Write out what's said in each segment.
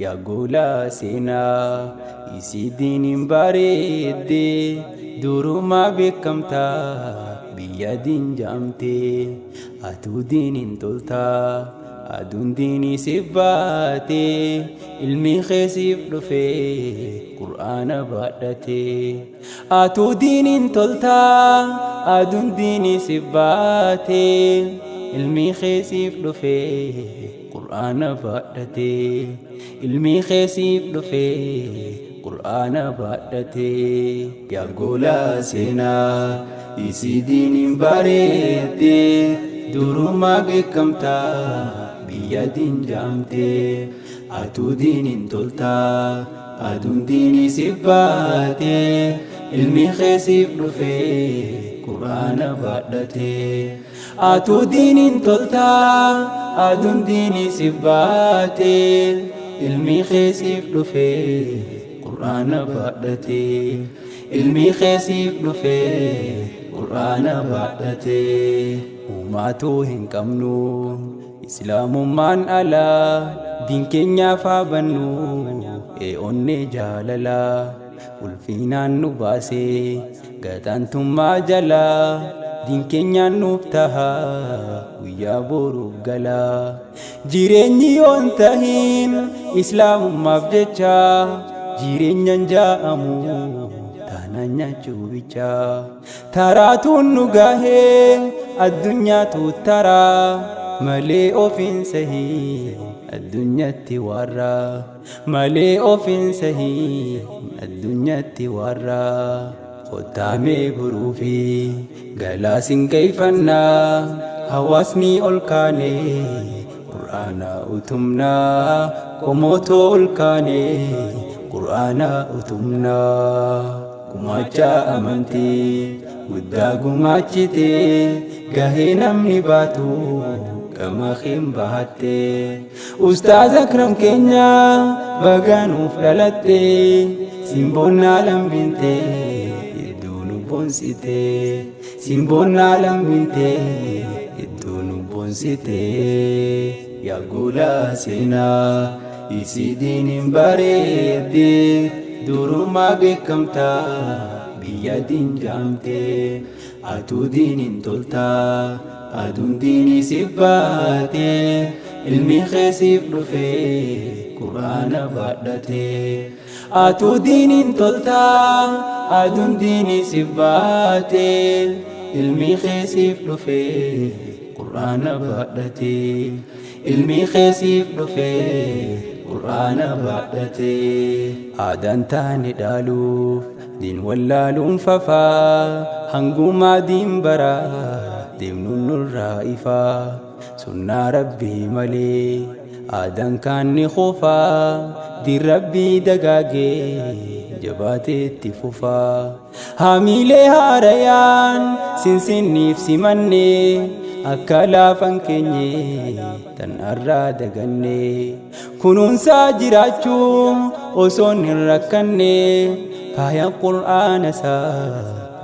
Yaa gola seenaa isii diiniin bareedde durumaa beekamtaa biyya diin jaamtee atuu diiniin toltaa aduun diinii siif baatee ilmi keesiif dhufee qur'aana baadhatee atuu diiniin toltaa aduun diinii siif baatee ilmi keesiif dhufee qur'aana baadhatee ilmi keesiif dhufee qur'aana baadhatee yaa gola seenaa isii diiniin bareedde durumaa beekamtaa biyya diin jaamtee atuu diiniin toltaa aduun diinii siif baatee ilmi keesiif dhufee qur'aana baadhatee atuu diiniin toltaa aduun diinii siif baatee ilmi keesiif dhufee qur'aana baadhatee ilmi keesiif dhufee qur'aana baadhatee uumatuu hin qabnu islaamummaan alaa diin keenyaaf haa bannu onnee jaalalaa ulfinaan nu baasee gadaantummaa jalaa diin keenyaan nuuf tahaa guyyaa boruuf galaa jireenyi yoon tahin islaamummaaf jecha jireenyan jaa'amu taanaan nyaachuu bicha taraatuun nu gahee addunyaatu taraa malee ofiin sahii addunyatti warraa malee ofiin sahii addunyatti warraa qotaamee buruufi galaasin keeyfannaa hawaasni ol kaanee qur'aana utumnaa qomootoo ol kaanee qur'aana utumnaa gumaacha amantii guddaa gumaachitee gahee namni baatu gama keen bahattee ustaaz akram keenya bagaanuuf dhalattee simboonnaa lambintee bonsitee simboonnaa lambintee iddoo nu bonsitee yaa gola seenaa isii diiniin bareedde durumaa beekamtaa biyya diin jaamtee atuu diiniin toltaa aduun diinii siif baatee ilmi keesiif dhufee qur'aana baadhatee atuu diiniin toltaa aduun diinii siif baatee ilmi keesiif dhufee qur'aana baadhatee ilmi keesiif dhufee qur'aana baadhatee aadaan taane dhaaluuf diin wallaaluun fafaa hangumaa diin baraa deemnuun nurraa ifaa sunnaa rabbii malee aadaan kaanni qofaa diin rabbii dagaagee jabaateetti fufaa haamiilee haarayaan sinsinniif simannee akka laafan keenye tan arraa dagannee kunuunsaa jiraachuu osoon hin rakkanne faaya qur'aana isaa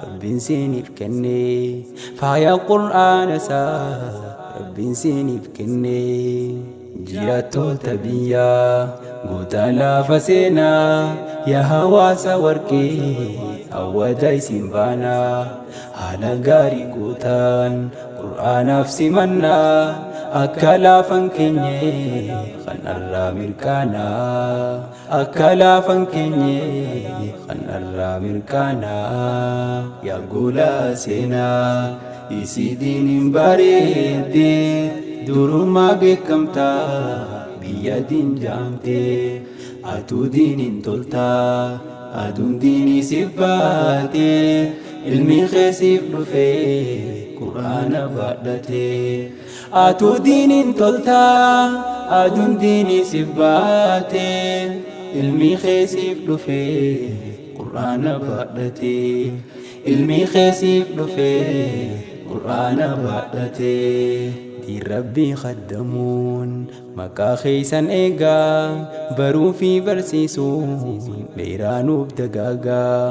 rabbiin siiniif kenne faaya qur'aana isaa rabbiin siiniif kenne jiraattoota biyyaa guutaa laafa seenaa yaa hawaasa warqee hawwata isin baanaa haala gaarii guutaan qur'aanaaf simannaa akka laafan keenye kan arraa mirkaanaa akka laafan keenye kan arraa mirkaanaa yaa gola seenaa isii diiniin bareedde durumaa beekamtaa biyya diin jaamtee atuu diiniin toltaa aduun diinii siif baatee ilmi keesiif dhufee qur'aana baadhatee atuu diiniin toltaa aduun diinii siif baatee ilmi keesiif dhufee qur'aana baadhatee ilmi keesiif dhufee qur'aana baadhatee diin rabbii khaddamuun maqaa keeysan eegaa baruu fi barsiisuun dheeraanuuf dagaagaa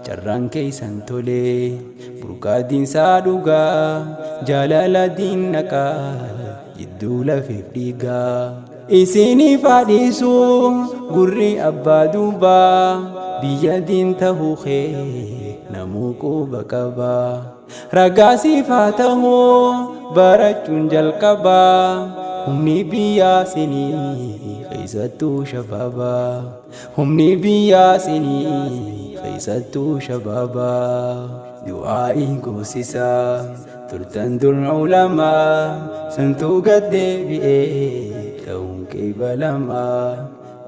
carraan keeysan tolee burqaa diinsaa dhugaa jaalala diin naqaa jidduu lafeef dhiigaa إسيني فاديسو قري أبا دوبا بيا دين تهو خي نموكو بكبا رقاسي فاته برچون جلقبا همني بيا سيني خيستو شبابا همني بيا سيني خيستو شبابا دعائي قوسسا ترتن دون علماء سنتو قد بئي تون كيف لما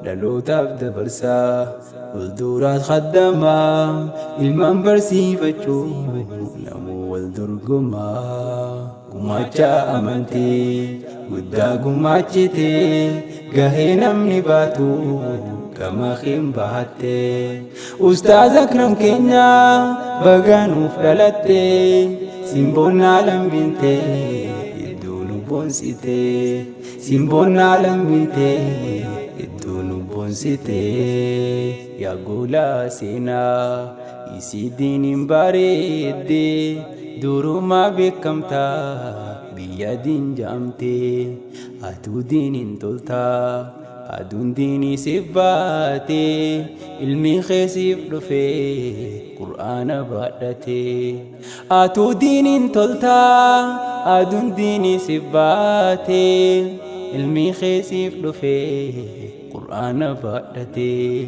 لالو تبدا برسا والدورات خدما المنبر سيفتشو نمو والدرقما قماچا أمنتي قدا قماچتي قهينا من باتو كما خيم باتي أستاذ أكرم كينيا بغانو فلتي سيمبون عالم بنتي يدونو بونسيتي سيمبون عالم بنتي يدونو بونسيتي يا غولا سينا يسي دين باريدي دورو ما بكمتا بيا دين جامتي أتو دين تلتا أدون ديني سباتي علمي خيسيب رفي قرآن بادتي أتو دين تلتا أدون ديني سباتي علمي خيسيب رفي قرآن بادتي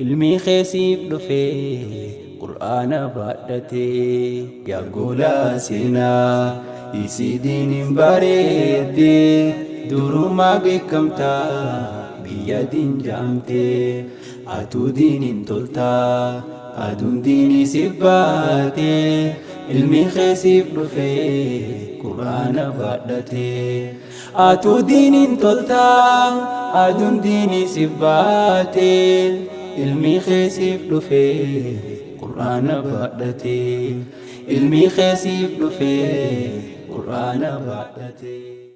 علمي خيسيب رفي قرآن بادتي يا غولا سينا يسي دين باريدي دورو ما بكمتا بيا دين جامتي أتو دين تلتا أدون ديني سباتي علمي خيسيب رفي قرآن بادتي أتو دين تلتا أدون ديني سباتي علمي خيسيب رفي قرآن بادتي علمي خيسيب رفي قرآن بادتي